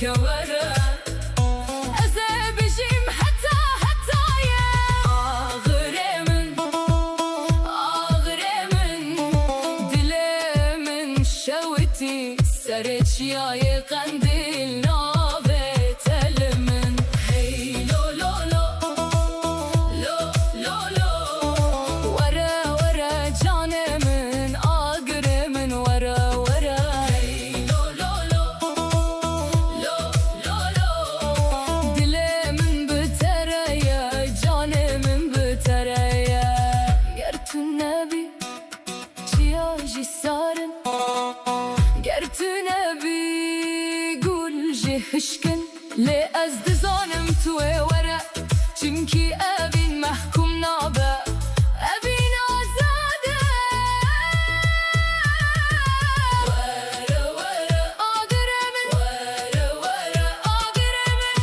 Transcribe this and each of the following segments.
كورا أزابجيم حتى يا آغرمن دلمن شوتي سرج يا قنديل نابت تلمن هي لو لو لو ورا جان من آغرمن ورا هي لو دلمن بتريا جان من بتريا قرت النبي جياجي سارن قرت نبي قول جهشكن لأزد ظانم توي ورا چمكي أبين محكوم نابا أبين آزاده ورا آغرمن ورا آغرمن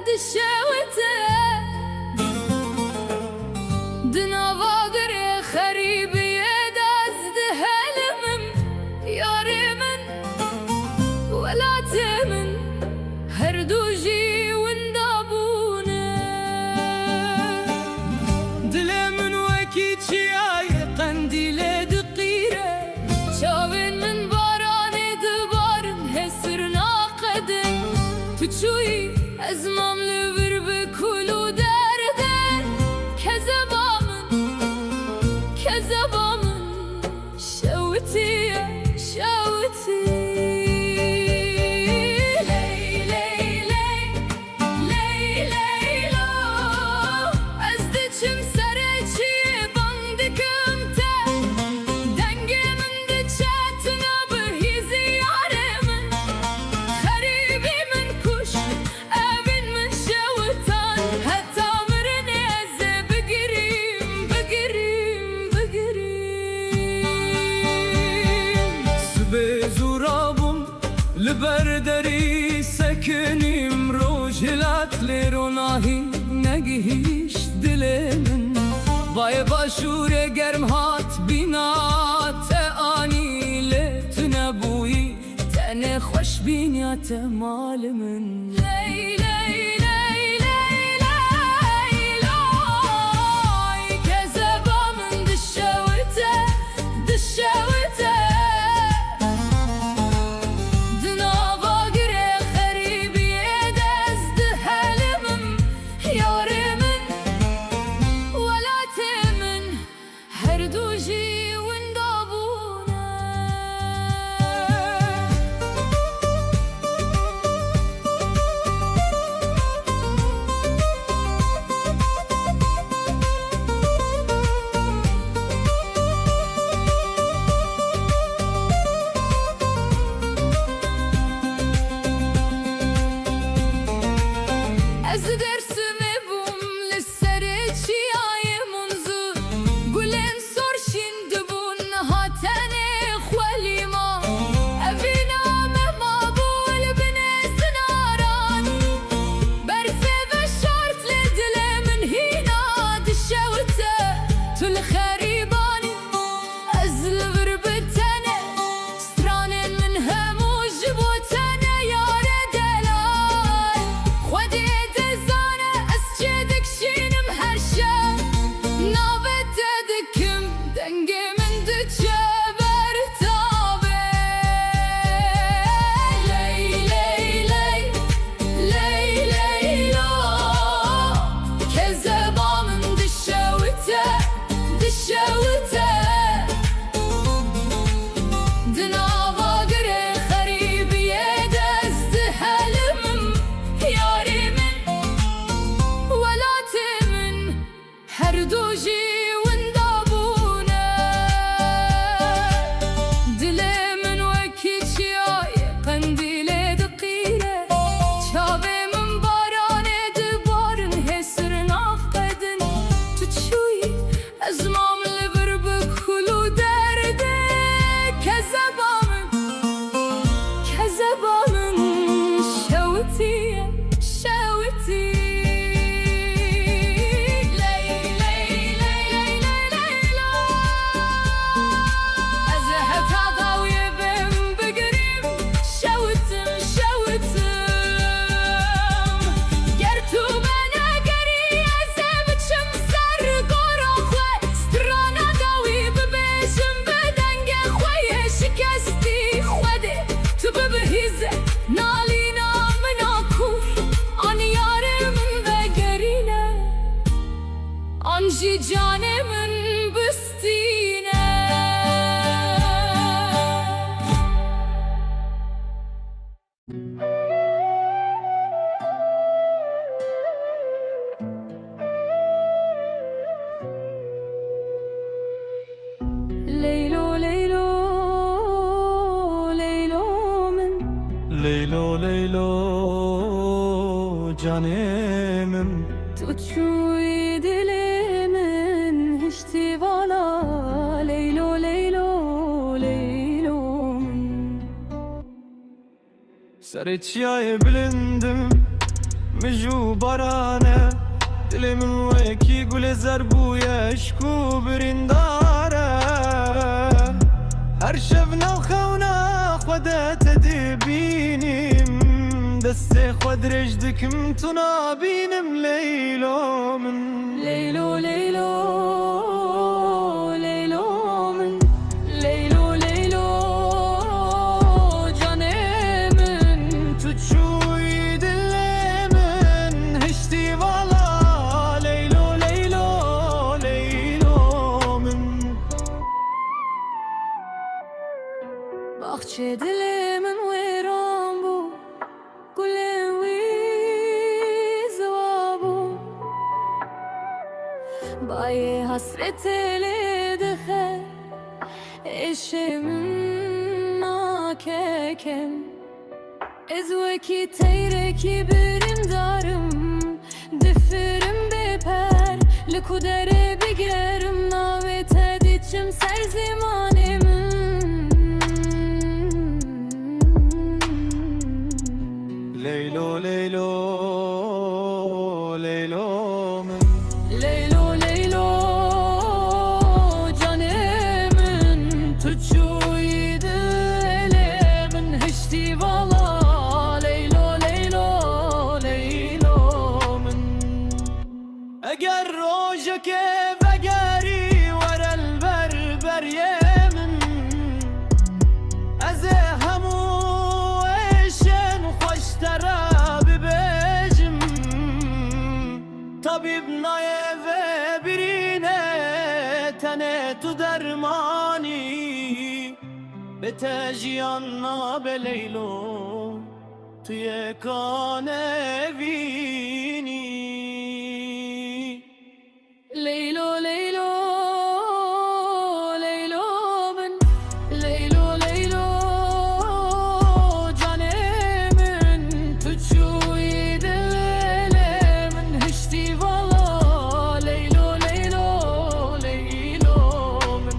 دشوته دنواغر خريبي دازد هلمم يارمن ولا تمن هردوجي وندابونه دلمن وكيتشي قنديل دق لبردري سكنيم روجلات لروناهي نگهیش دل من بای باشور گرم هات بینات آنی لت نبوی تن خوش بینیات مال من لی لی لی لی لی لای کذبا من دشوته دشوته لیلو لیلو جانمم تو چوی دل من هشتی والا لیلو لیلو لیلو سر چیای بلندم مجو بارانه دلمن وکی گل زربوی اشکو برینداره هر شب ناخونا خودت دبینیم دست خود رجدکم تو نابینم لیلو من لیلو لیلو لیلو من لیلو لیلو جان من تو چوی دل من هشتی والا لیلو لیلو لیلو من باخچه دل من ویران بو گلم وی زوابو بای حسرت لدخه اشم ناککم از وکی تیرکی بریم دارم دفرم بپر لکودره بگرم ناوی تدیچم سر زمانم Leylo Leylo Leylo men Leylo Leylo canımın tuçuydu elimin hiçti vala Leylo Leylo Leylo men Eğer rojak vegeri verel berber yemin Ez hemu eşen hoştara bibecim Tabib naye ve birine tene tu dermani Bete jiyanna beleylo tu yekane vini Leylo Leylo Leylo ben Leylo Leylo canımın tuçuydu elimin hiçti vala Leylo Leylo Leylo ben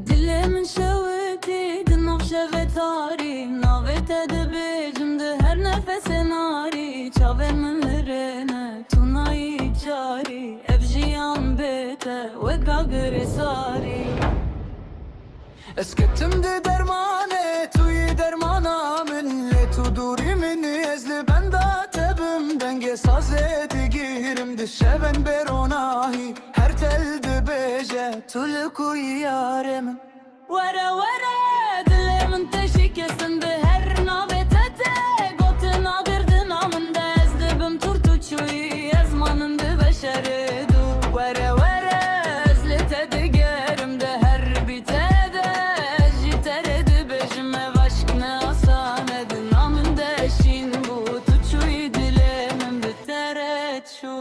Dilimin şeveti, dınaf şevetari Navet edebecimde her nefese nari Çavermin verene, tunayı cari Evjiyan bete, ve gagri sari Eskettim de dermane, tuyi dermana minle tu duri mini ezli ben da tebim denge saz edigirim de şeven beronahi her telde beje tul kuy yarem Vere vere, dilimin teşikesinde her navetete Gotuna girdin amında ezdibim turtuçuyi Ezmanındı beşeri du Vere vere, ezlite digerimde her bitede Jiteredi bejime vaşkne asan edin Amında eşin bu tuçuyi dilimin bitere çu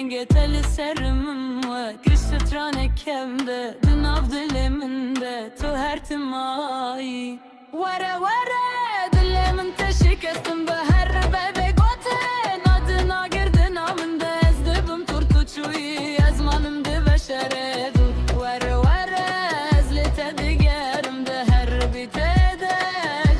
Geteli serimim ve küstütrane kemde Dünav diliminde tu her timai Vere vere dilimin teşikesinde her bebe goten Adına girdin amında ezdibim turtuçuyi Ezmanımdı beşere dur Vere vere ezlite digerimde her bitede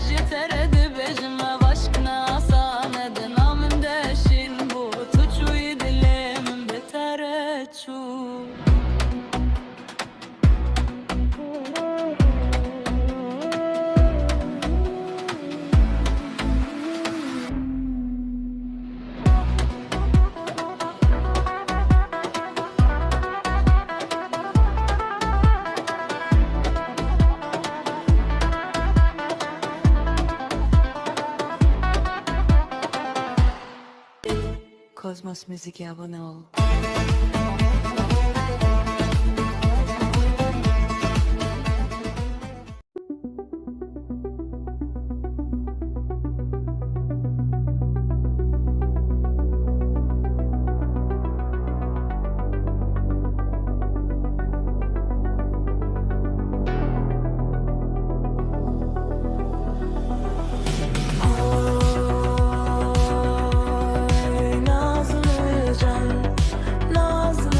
Jiteredi bejime vaşkına asan edin Amında eşin bu tuçuyi dilimin bitere çu Kozmos Müzik'e abone ol. Nazlı can, nazlı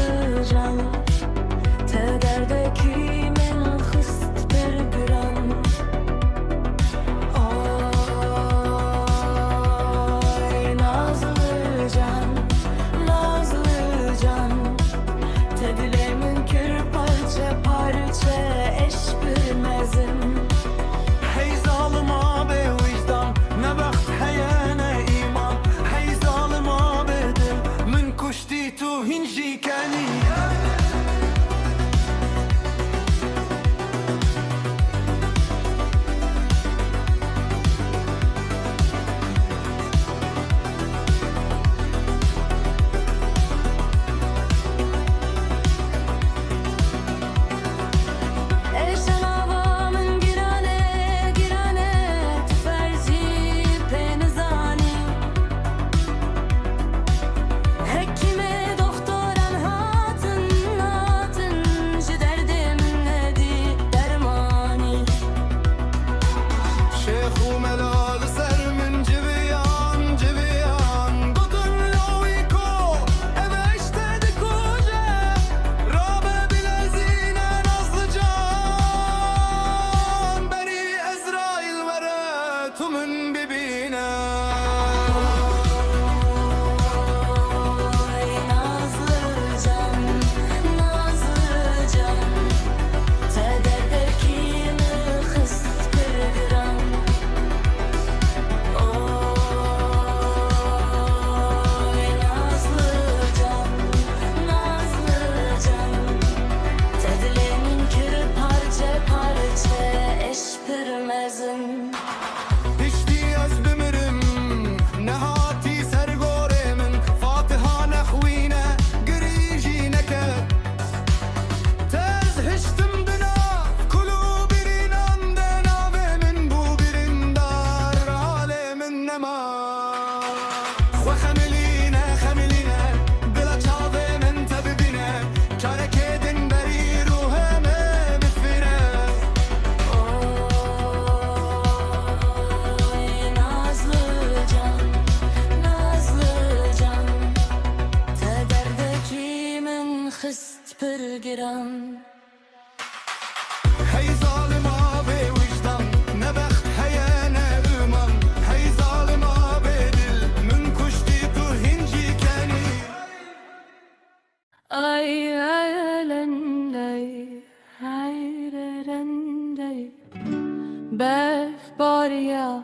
برف باریا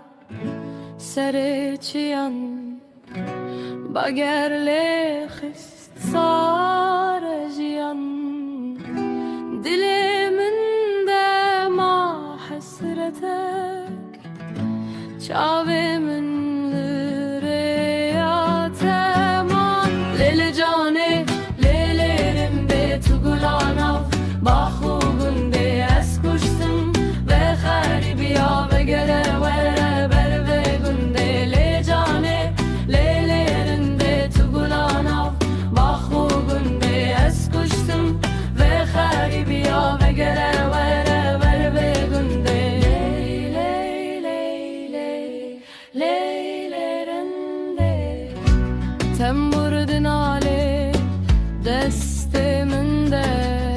سر چیان باگر لخست سار جیان دل من ده ما حسرتك چاو من لریاتمان لیل جانه لیلرم به تو گلانا با خوبنده از کشتم به خریبی ها بگره وره بر بگنده لیل جانه لیلرم به تو گلانا با خوبنده از کشتم به خریبی ها بگره وره بر بگنده تم بردن آله دست من ده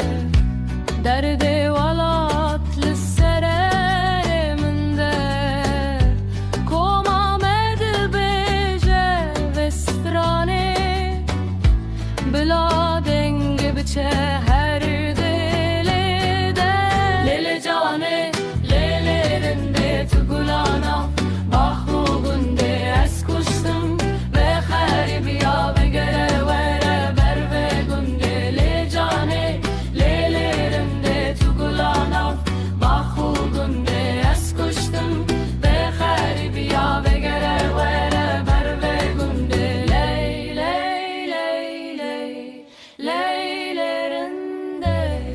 درد ولات لسره من ده کم آمد بیجه وسترانه بلا دنگ بچه هر دلی ده لیل جانه لیل رنده تو گلانا با خوبنده از کشتم بیا بگره وره بر بگنده لیل جانه لیل رنده تو گلانا با خوبنده از کشتم بخری بیا بگره وره بر بگنده لیل لیل لیل رنده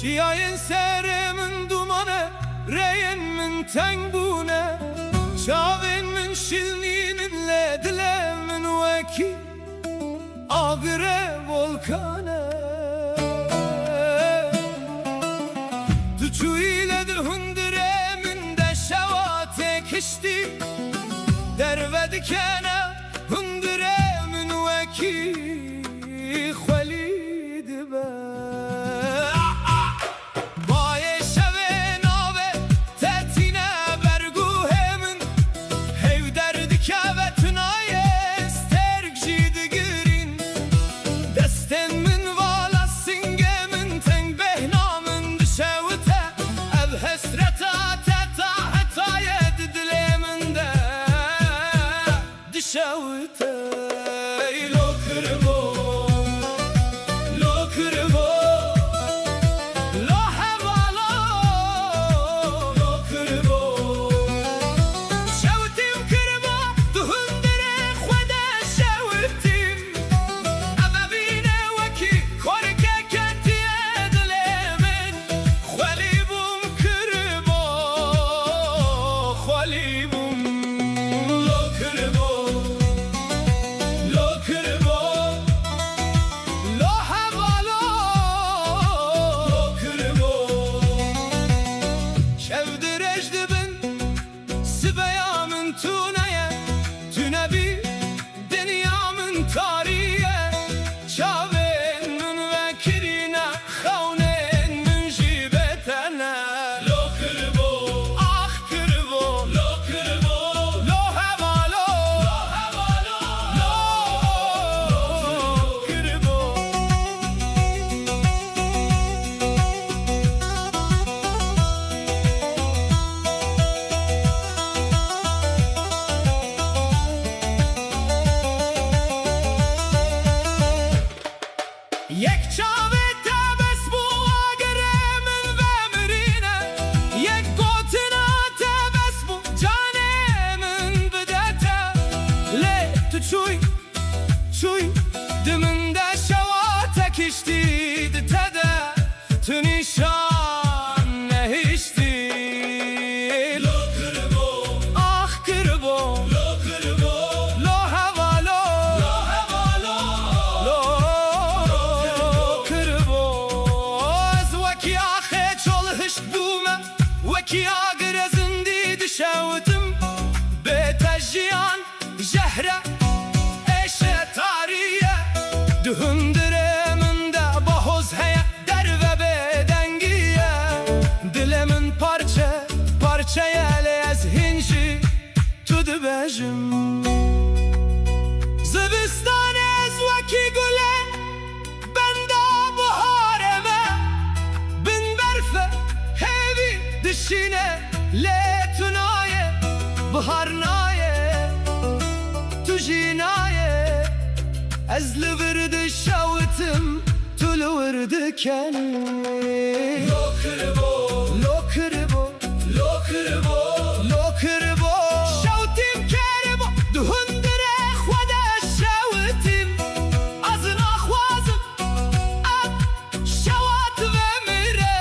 Çiğayın serimin dumanı reyin min tengbune çavin min şilnininle dilemin veki agre volkane Tuçu ile de hundiremin de şevate kişti dervedikene hundiremin veki xvelidi be Show وكي اغرزن دي دشاوتم بتجيان جهرة ايشة تارية دهندره من ده باhoz هيا در ve bedengiye Dilemin parça parçaya lez hinci tudu bejim Zıbistan ez vaki güle benda buhareme bin berfe hevi dişine letunaye buharnaye tujinaye ezli virdi şavitim tulu virdi kenni lo kırbo lo kırbo lo kırbo lo kırbo şavitim kerbo duhundire khwada şavitim azın akhwazım ab şavat ve mire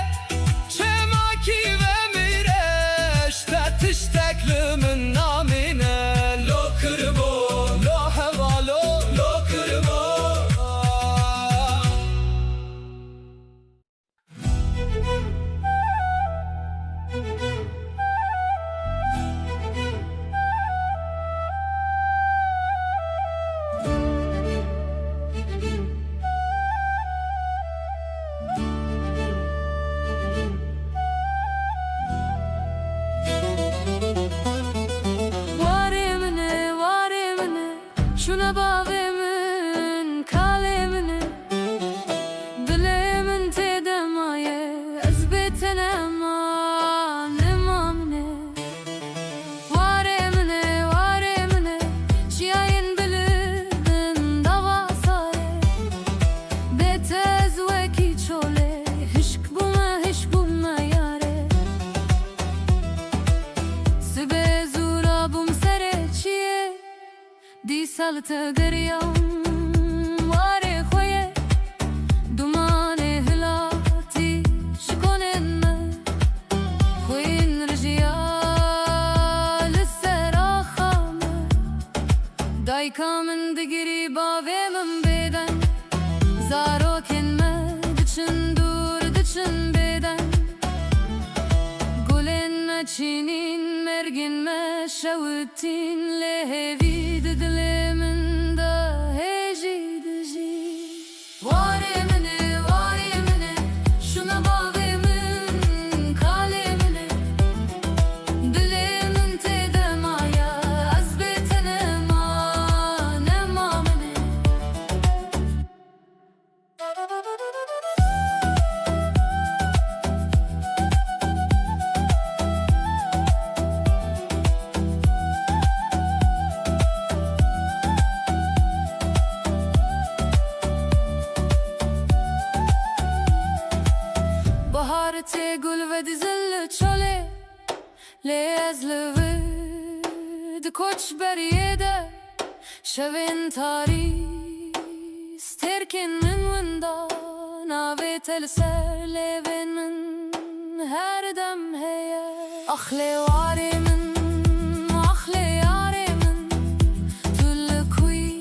çemaki ve mire ştat işteklimin namine lo kırbo lo hevalo lo kırbo Varemine şuna bavemin kalemine Dilemin tedemaye ezbeten eman emamine Varemine şiayin bilin davasaye Betez veki çole hişk buma yare Sibe zura bum sereçiye Di salte deryam vare khoye dumane hilati shkonen me khoin rjiyal serakhame daykamen digri bavemem beden zaroken me diçin dur diçin beden gulen çinin mergin me şavitin lehevi dilemin da heci dizi Varemine şuna bavemin kalemine Dilemin tedemaya azbeten eman emamine Bahar te gul ve dizil çole Lezli vid koç beriyede Şevin tari sterkin min winda Nave tel ser levin min her dem heye Akhle varemin akhle yaremin Tulle kuy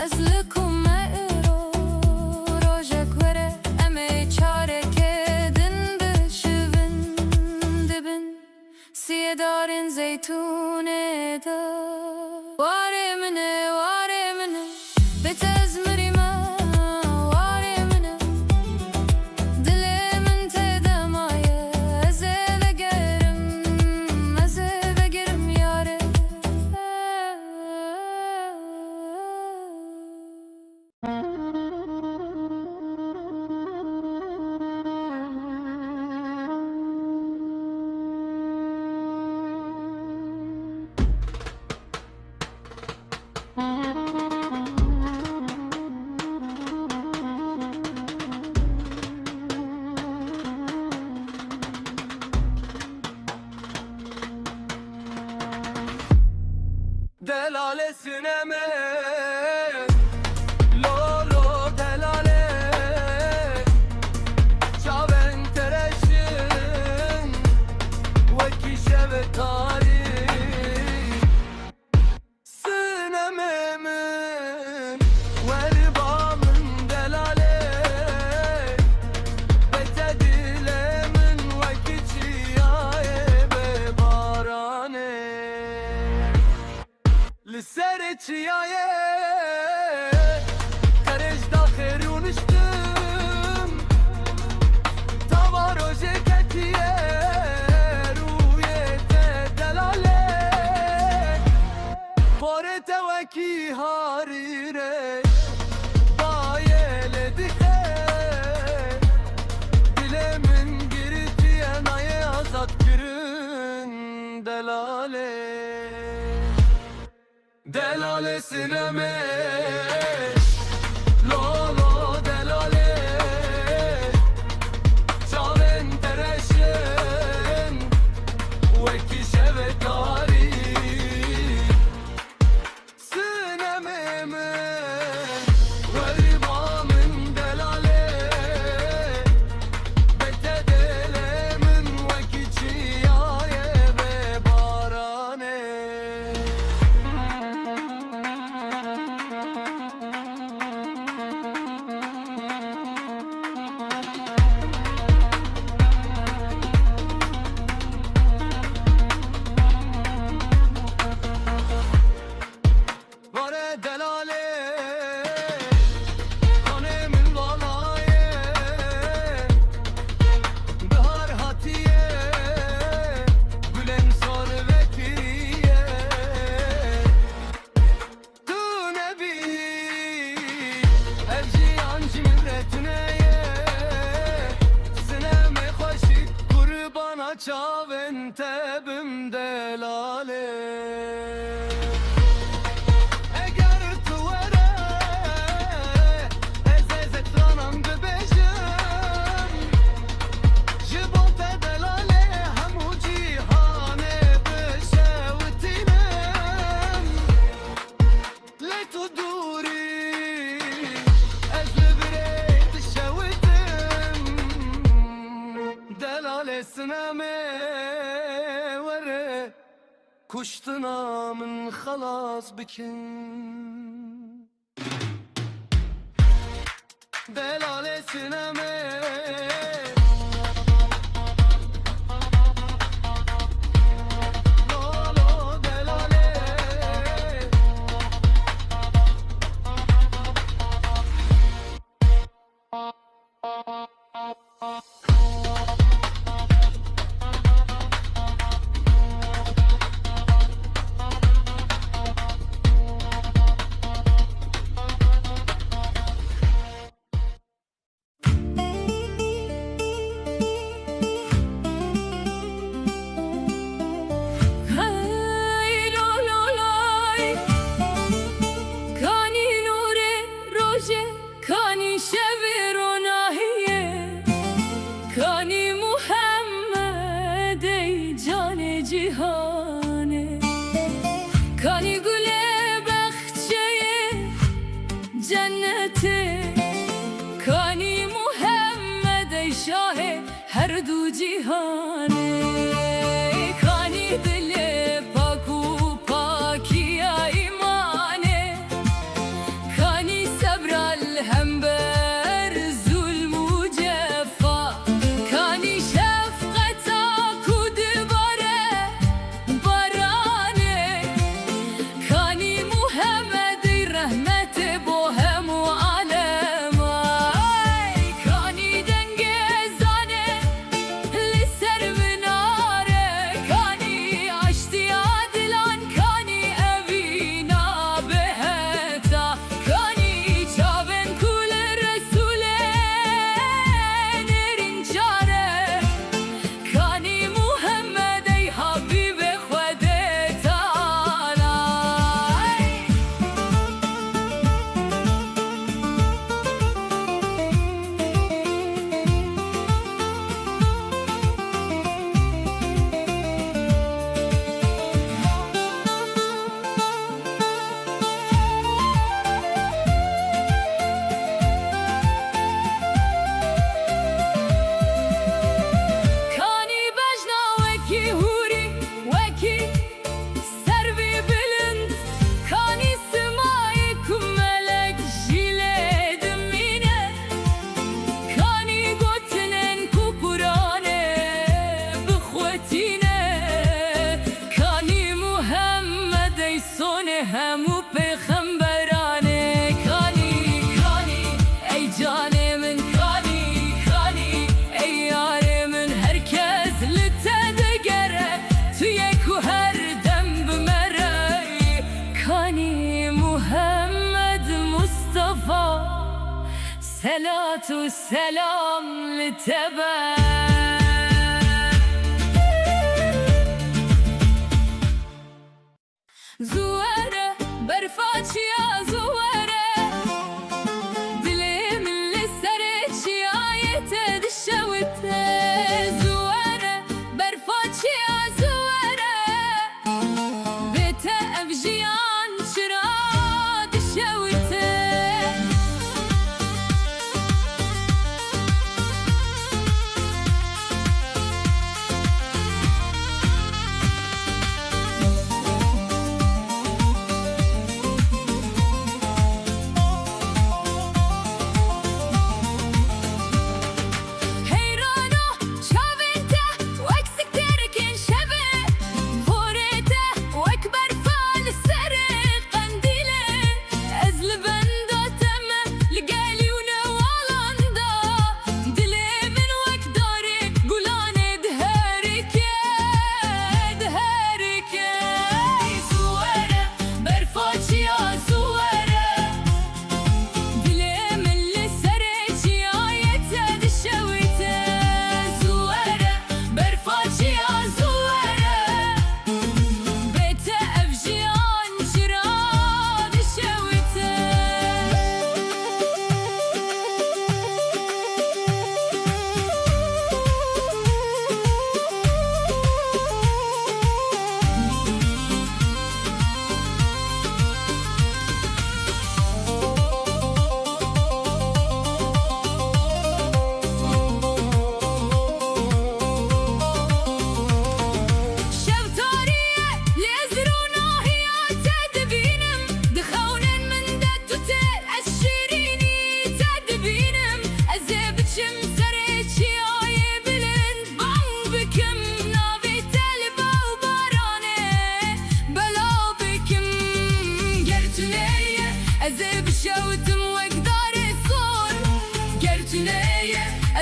ezli kumme ero Rojek vere eme çare Siyedarin zeytunede Varemine Betez mirime Varemine Dilemin tedemaye Eze ve gerim yare Delalesine mi? Lolo delale Çaven tereşin Veki şeve tarih Sinememin Veribamın delale Betedilemin Veki çiyare çiyaye Karejda kherunishtim Tava roje ketiye Ruyete delale Bore teveki harire Bayele dike Dilemin giritiye naye azat girin delale Delale sinemeş Lolo delale Çaven tereşen Veki şevetari Sinememe Veribamin delale Bete delemin Veki çiyaye ve barane Vare delale Kanemin valaye Bihar hatiye Gülen sor vekiye Tu nebi Evci anci milletneye Sineme hoşik kurbana çaven tebim delale Sineme vere Kuştuna min halas bikin Delale sineme Lolo delale Hey lo lo lay Kani nure roje Kani şevironahiye Kani Muhammed ey cane cihane Kani güle bahçeye cennete Kani Muhammed ey şahe her du cihane Kani dile paku pakiya imane Kani sabral hember zulmu cefa Kani şefkata kudbare barane Kani Muhammed rahmete bohemu alema Kani dengezane liser minare Kani açti adilan Kani evina beheta Kani çaven kule resule nerin çare Kani Muhammed ey habibe khode taala Kani bajna weki huri weki servi bilind Kani semai kumelek jile demine Kani gotnen kukurane bkhwetine Kani Muhammed ey sone hemu والصلاة والسلام لتبع زوارة برفاتش يا زوارة دلي من لسرتش يا يتد الشوت زوارة برفاتش يا زوارة بيتا أبجيان شراد الشوت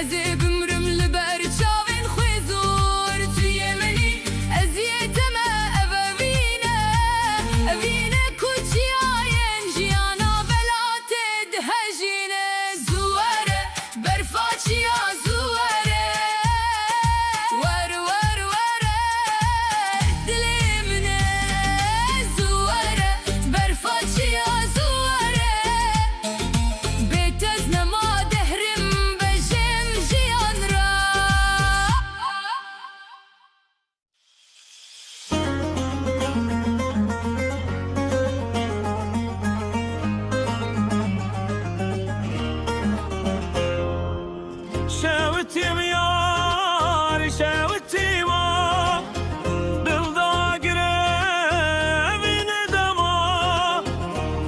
أزيب مرمل بارد شاوين خويزور تيمني أزيت ما أبينا كوتشي عين جيانا بلا تدهجينا زوارة برفاتشي يا زوارة ور ور ور دلي منا زوارة برفاتشي يا زوارة بيتزنا ما دهرم شاوتيم يار شاوتيم بالضاقرة ندما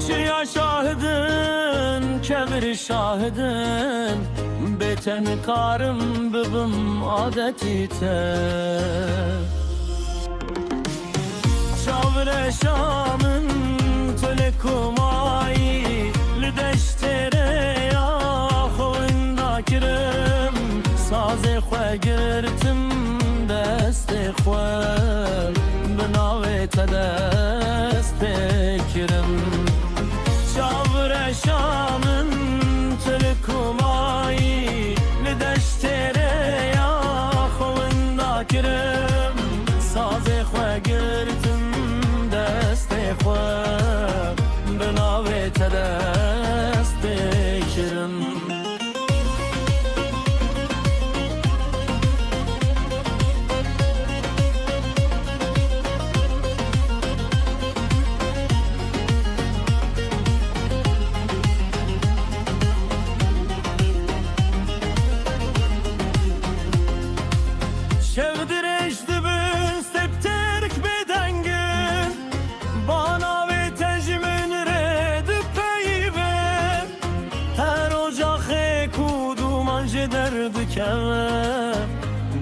شيا شاهدن كبر شاهدن بيتن كارم ببم عادتي شاور شامن تلكماي لدشتري يا خوين ذاكرم سازي خواه گرتم دست خواه بناوی تا دست بکرم شاور شامن ترکمایی لدشت ریا خواه ذاکرم سازی خواه گرتم دست خواه بناوی تا دست بکرم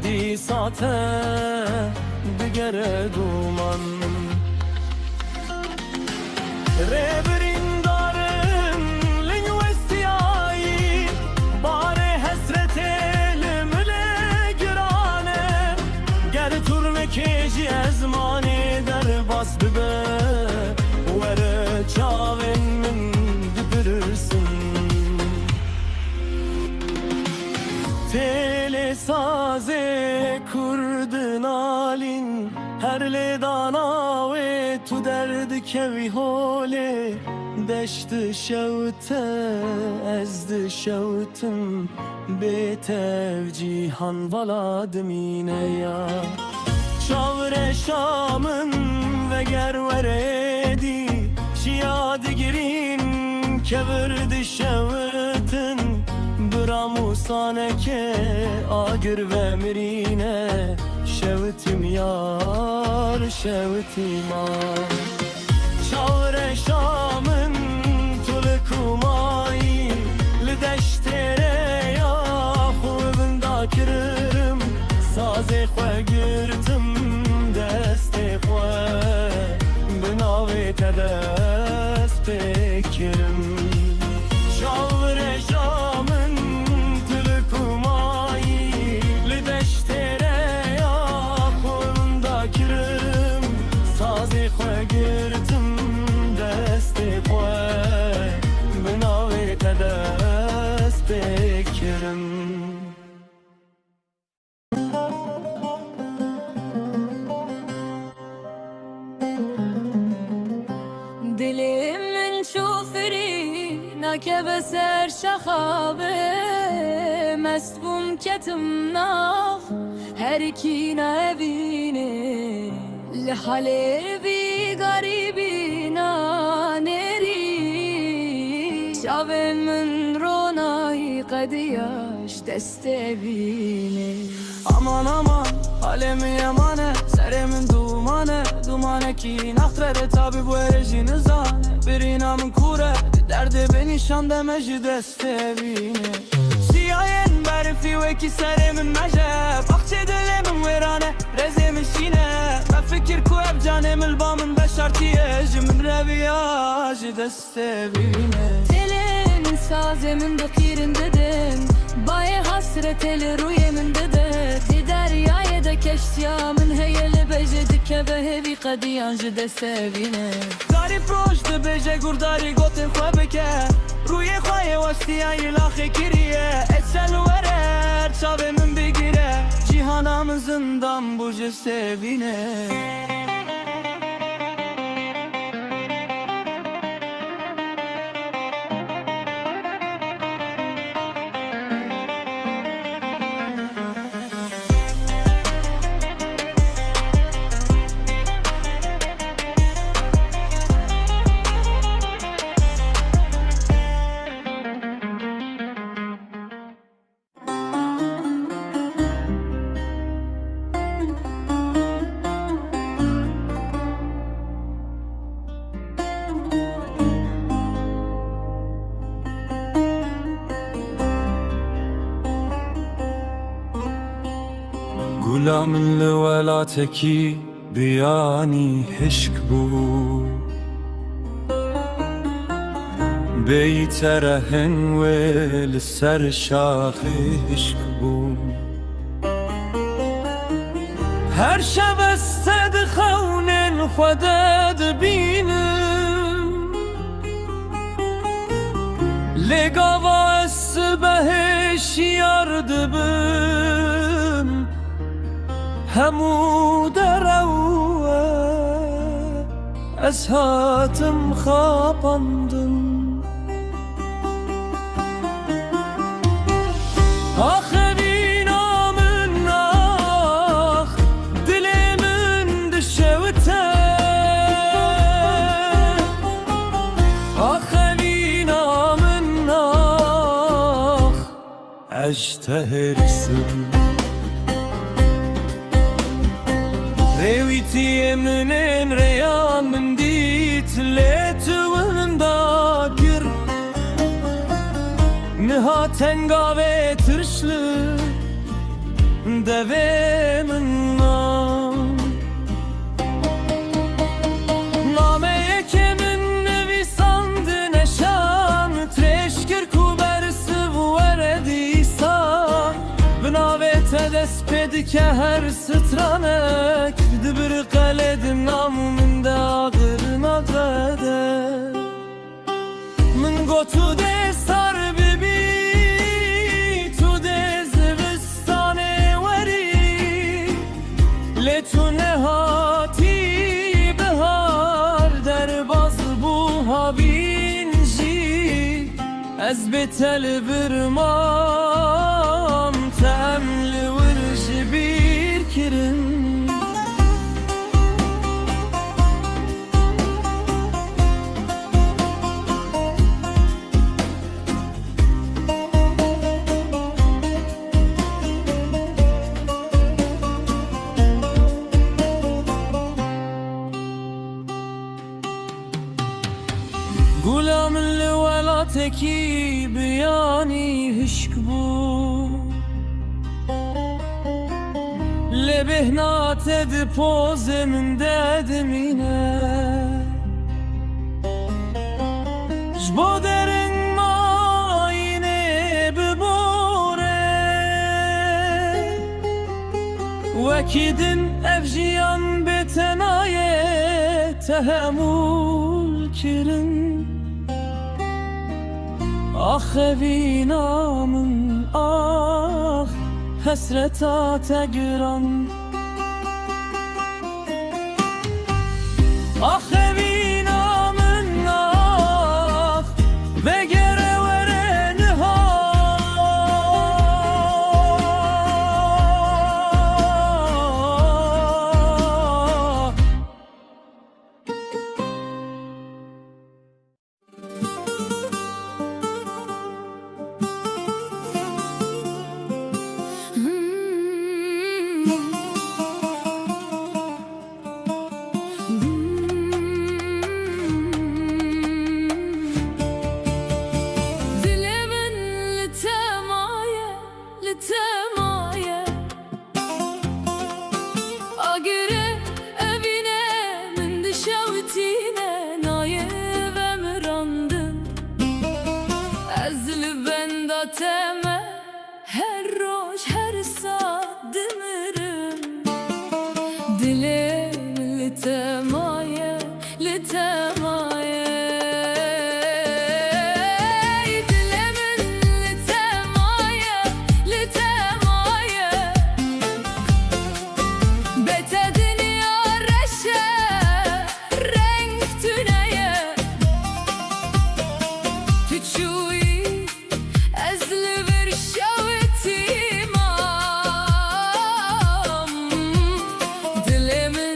دی ساته دیگر دومان ربرین دارن لنوستیایی بار حسرت لمله گرانه گر ترم کجی ازمانی در باس ببه وره چاوین من دبرسن ساز کردن آلین هر لیدانا و تو درد کوی حوله دشت شوته از شوتم به توجیهان ولادمینه یا شاور شامن و گروردی شیاد گرین که ورد شوتن براموسانه که آگر و مرینه شوتیم یار شوتیم آر شاور شامن طول کومایی لدشتره یا خوبن دا کرم سازی خواه گرتم دست خواه بناوی تدست بکرم شاور شامن طول کومایی لدشتره یا خوبن دا کرم سازی خواه گرتم دست خواه بناوی تدست بکرم دلم من شوفری نکه بسر شخابه مست بوم کتم ناف هر کی نبینه لحاله بی غریبی نانری شاو من رونای قدیاش دست بینه Aman aman alemi yamane Serimin dumane ki nahtره tabi bu erejini zane Bir namın kure derdi beni şan demeci deste bine Siyayen berifi ve ki serimin meje Bahçe dilimin verane rezimin şine Ben fikir kuyab canemil bamın beşartiye Jimin reviyajı deste bine Telin sazemin dakirin dedim Baye hasret eli ruyemin dede Deryaya da keştiyamin heyeli becedik ke behevi qadiyanjı destevine Garip rojde beje gurdari gotin khwe beke Ruye khwaye vastiyayı laxe kiriye Etsel verer çave min bigire Cihanamın zindan bucu sevine Gulamın velateki biyani hişk bu Beyterehen ve serşahı hişk bu Her şebested khawnen khudad binem Legava esbeheş yardibim همو دروه از هاتم خاپندم آخرین آمن آخ دلمن دشوته آخرین آمن آخ اجتهرسم Reviti emnin reyamin dit letuğun dakir Nihaten gave tırşlı devemin nam Nameye kemin nevi sandı neşan Treşkir kubersi bu erediysa Binavete despedike her stranek Dibir kaledim namımın da ağırına kadar Min gotu de sar bibi Tu de zivistane تو نهاتی بهار در باز بو هاوین جی از بتل برمام تمل ورج بیر کرن گلام لولاتکی بیانی هشک بو لبهنات دپوز من دادمینه جبو درن ماینه ببوره وکیدن افجیان بتنایه تحمل کرن آخ وینامن آخ حسرتا تگران آخ وینامن آخ بگره ورن ها her roş her saat demirim dilim litemaye litemaye dilimin litemaye litemaye betedin ya reşe renk tüneye tüçüğü ezli bir şaveti imam dilimin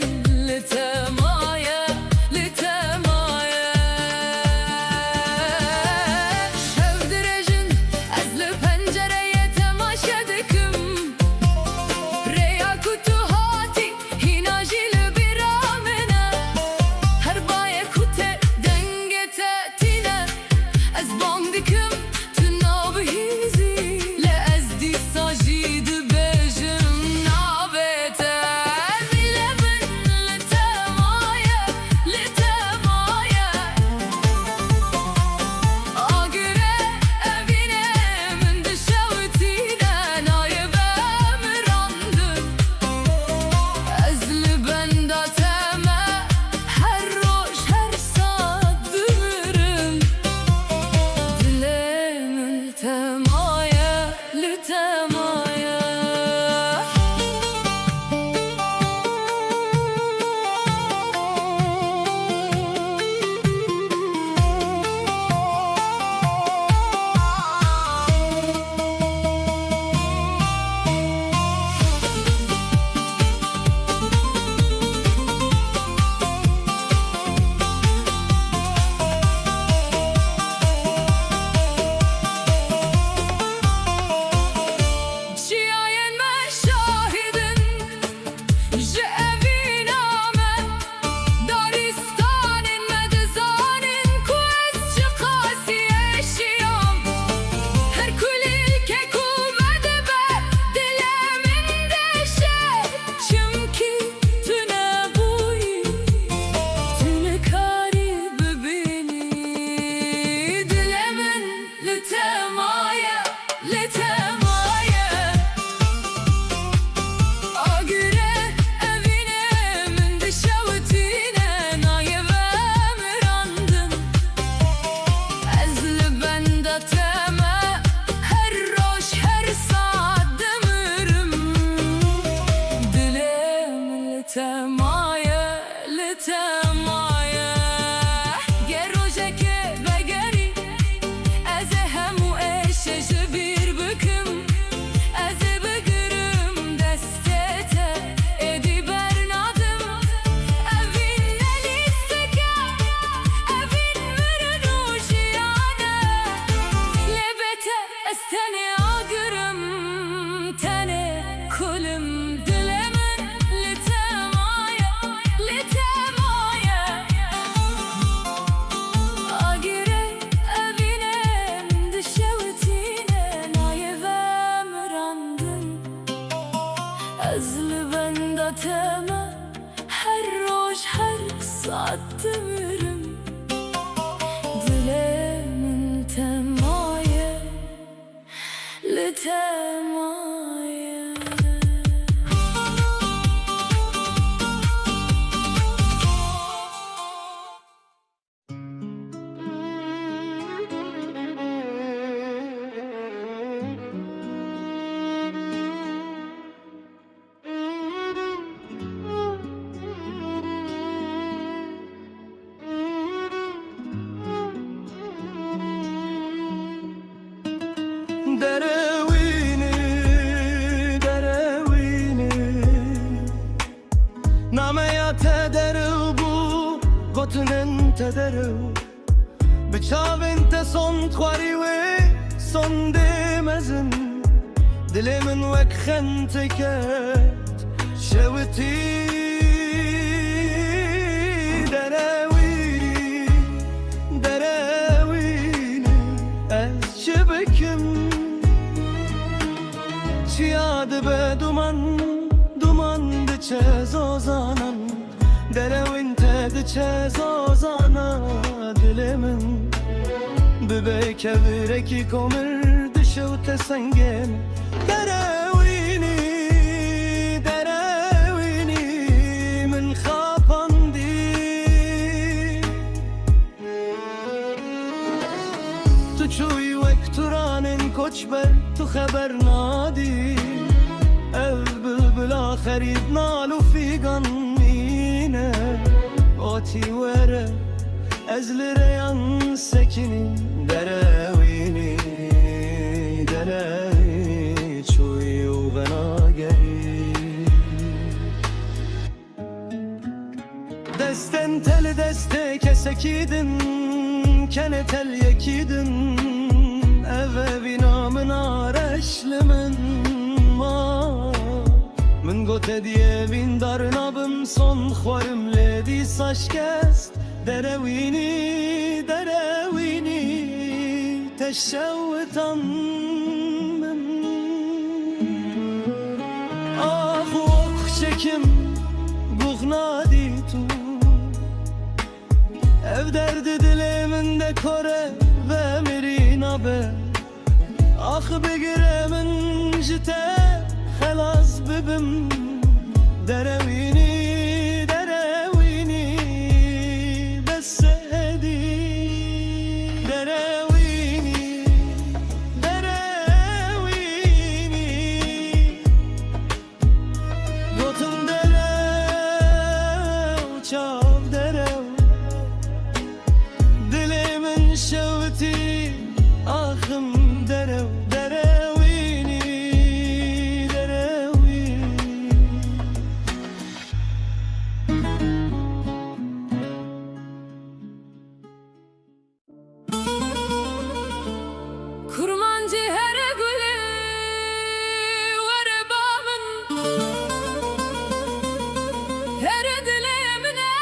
لتمايا لتمايا گروجک بگری از همو اشج بیر بکم از بگرم دستت ادی برنادم اوین نلیسکا اوین مرنوشیانه لبت استنی آگرم تنه کلم دلمن لتمایا لتمایا آگره اوینم دشوتینه نایوه مرندن از لبنداتم هر روش هر ساعت دمرم دلمن تمایا لتمایا دروینی دروینی نامه تدرو بو قطن تدرو بچاوین تسون خواری و سون دمزن دل من وک خنتکت شوتی دروینی دروینی از شبکم چیاد به duman duman دچه زازانم دروین دچه زازانا دل من ببک ورکی کمر دشو تسنگم دروینی دروینی من خاپاندی تو چوی وقت رانن کوچبر تو خبر نادی ev bülbüla xerib nalu figan mine oti vere ezlere yan sekinin derevini derevini çuyu bana geri desten tel deste kesekidin kene tel yekidin eve binamın areşlimin من گوته دیه وین در نبم سون خوارم لدی ساشکست دروینی دروینی تشوتم من آخ اوخ çekim buğnadi tu ev derdi diliminde kore ve mirina be ah begiremin jite خلاص ببم دروینی دروینی بس هدی دروینی دروینی گوتم درو چاو درو دلمن شوتی آخم درو kurmancı her gülü var babın her dilimine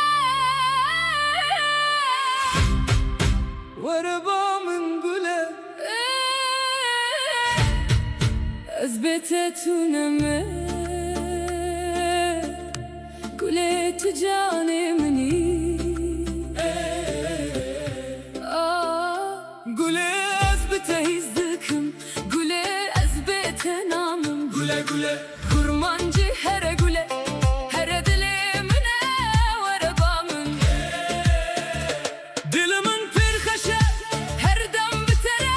var babın güle ezbete tuneme güle tucanimni güle Teyizdikim güle ezbete namım güle güle kurmancı her güle her dilimine var babın dilimin pirxeşe her dem bitere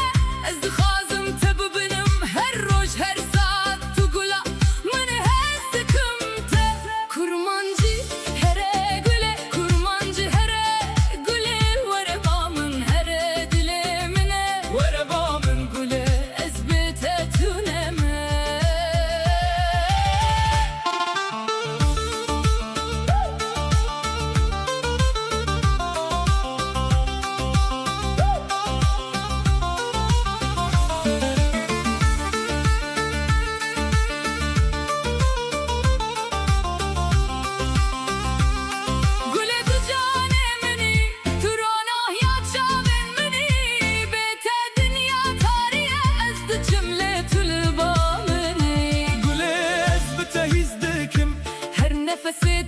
ez dixazım tebibinim her roj her saat tu gula min hezdikim te kurmancı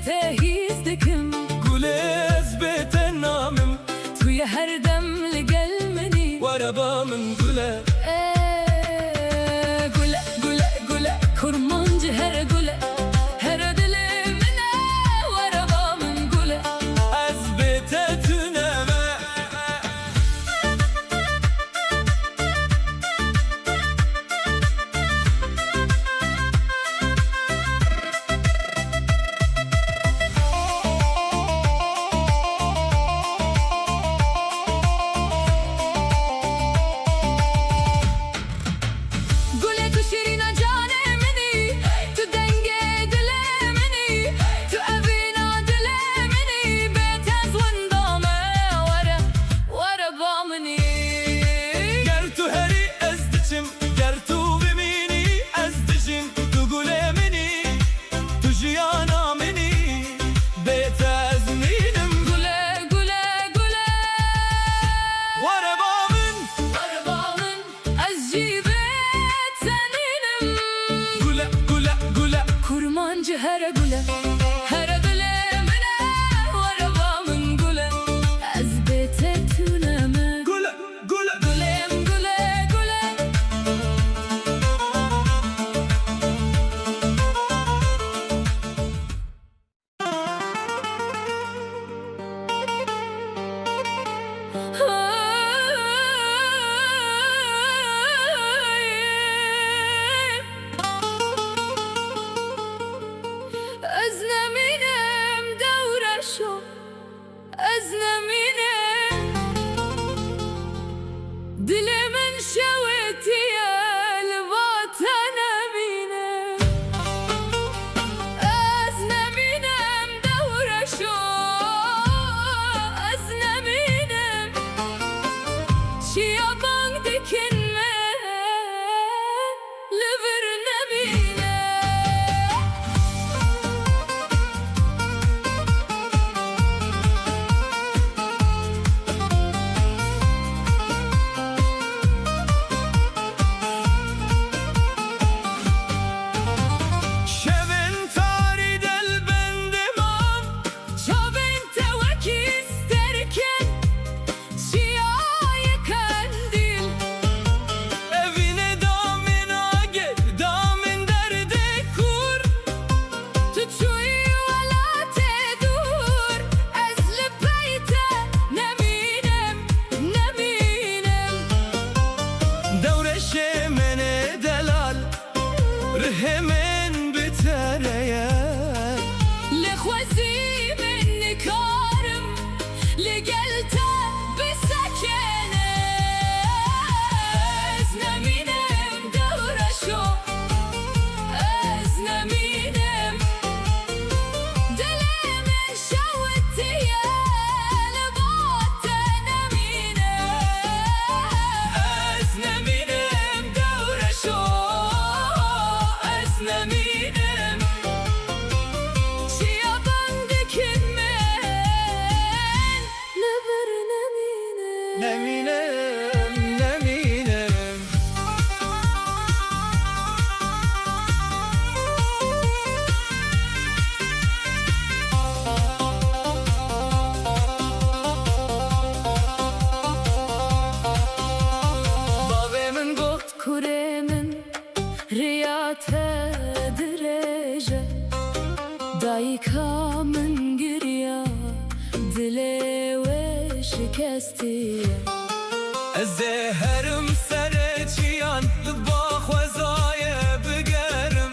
تهیز دکم گل از بتنامم توی هر دم لگل منی وربا من گله گله گله گله کرمانج هر گله هر دل منه وربا من گله از بتتنامه هر گله هر گله منه وربا من گله از بتتونمه گله گله گلم گله گله از نمینم دورشو از نمینم دل من شویتی الوطن نمینم از نمینم دورشو از نمینم چیا بانگ دکن من لبر نمینم همین بتریا لخوزی من کارم لقلته بسکنه از نمینم دورشو از نمینم دل من شوتی الوطن نمینم از نمینم دورشو نمینم چیا بندکن من لبر نمینم نمینم نمینم بابا من گفت کوره من ریات درجه دایکا من گریا دل و شکستی از هرم سر چیان با خوزای بگرم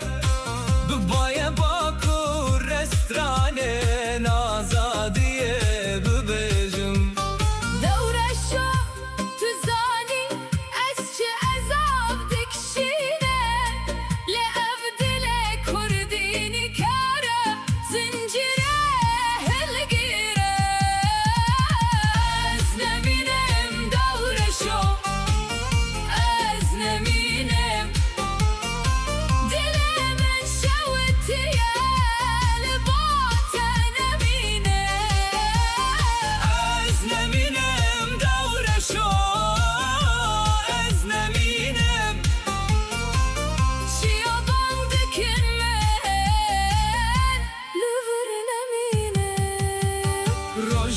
ببای باکو رستران نازادی ببجم دورشو تو زانی از چه عذاب دکشینه لعبدل کردینی کاره زنجیره هلگیره از نمینم دورشو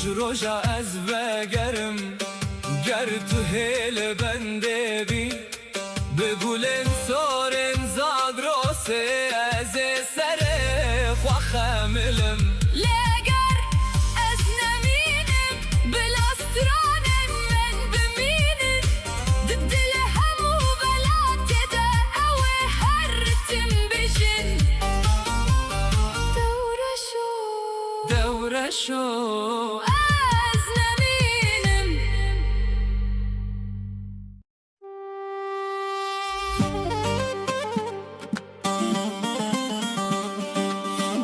روژا از وگرم گر تو هیل بنده بی بگولن سارن زاد روسه از سر خوا خملم لگر از نمینم بلاسترانم من بمینم دل همو بلات ده او هر تم بشن دوره شو از نمینم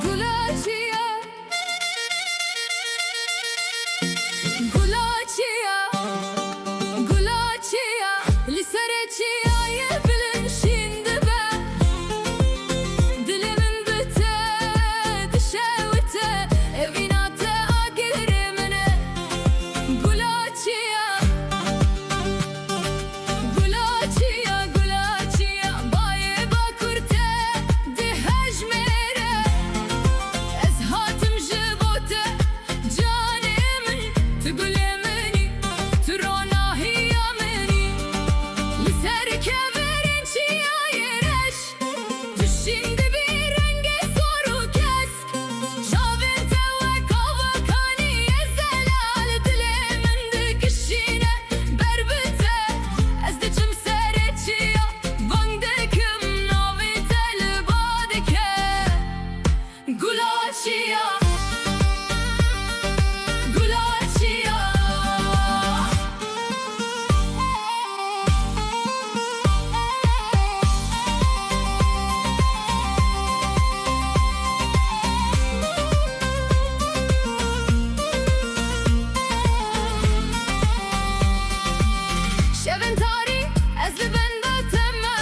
گلاچیا گلاچیا گلاچیا لسرچیا یبلن شندبه دلمن بته دشوته evinaته agirmene gulaçiya gulaçiya gulaçiya baye bakurte de hejmere ez hatim jibote canemin tgulemeni tronahiya meni liser kemerin çiya yereş düşinde bir renge soru kesk şavente ve kavakani ezelal dilemin dikişine berbite ez de cimsereçiya vandekim navi telbadeke gulaçiya gulaçiya شبن تاری از لبنده تمه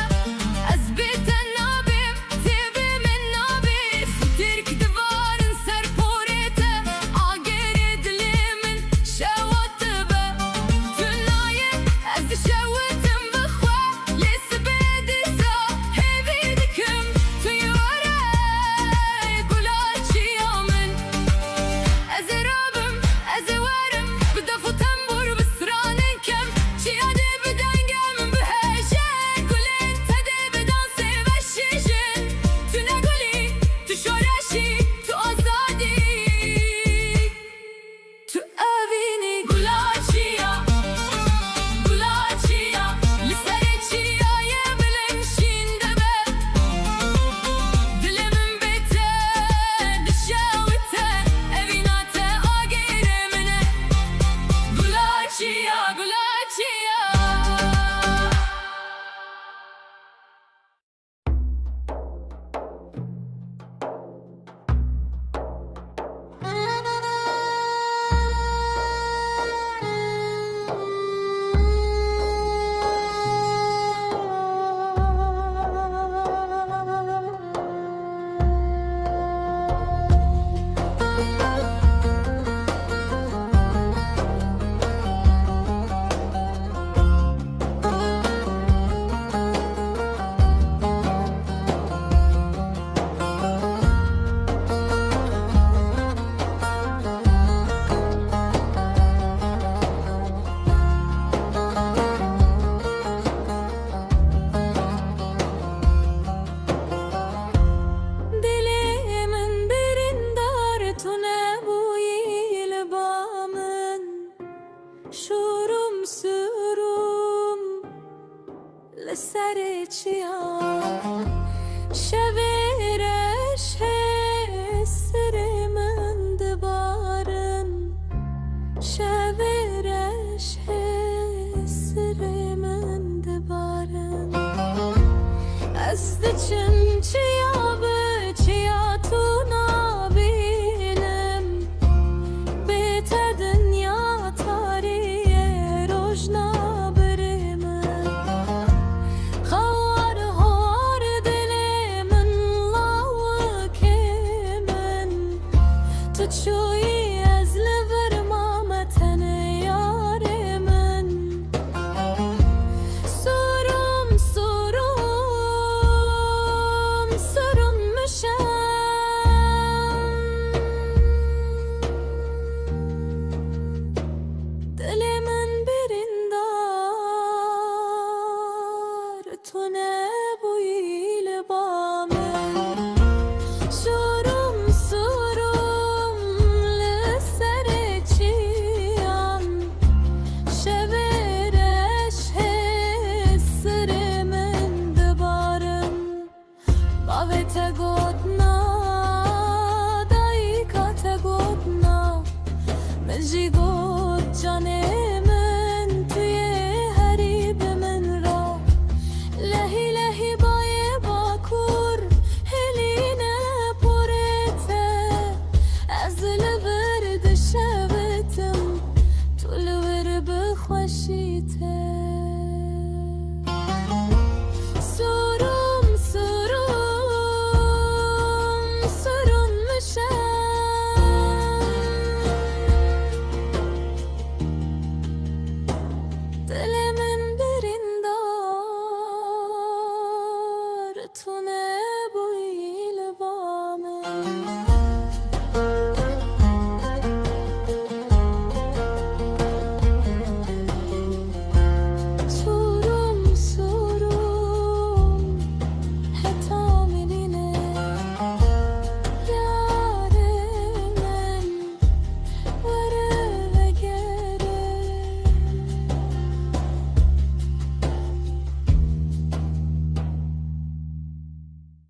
از بیتن نابیم تیبی من نابی ترک دوارن سر پوریته آگری دلی من شواته به تنایه از شواتم بخوا لیس بیدیسا هیوی دکم تویوره گلاچیا من از رابم از وارم بدفو تنبور بسرانن کم چیاده بدنگم بهشن گلن تده بدانسه و شیشن تو نگلی تو شورشی تو آزادی تو اوینی گلاچیا گلاچیا لسرچیا یبلن شندبه دلمن بته دشوته evinaته agirmene gulaçiya gulaçiya دلمن برندار تو نبویی لبامن شورم سرم لسرچیا شویرش هسر من دبارن شویرش هسر من دبارن از دچن چیا به چیا تو نبینم بیت دنیا تاریه روشنا برمن خوار هار دل من لاوکه من تو چوی از لبر مامتن یار من سرم سرم سرم مشم جيدو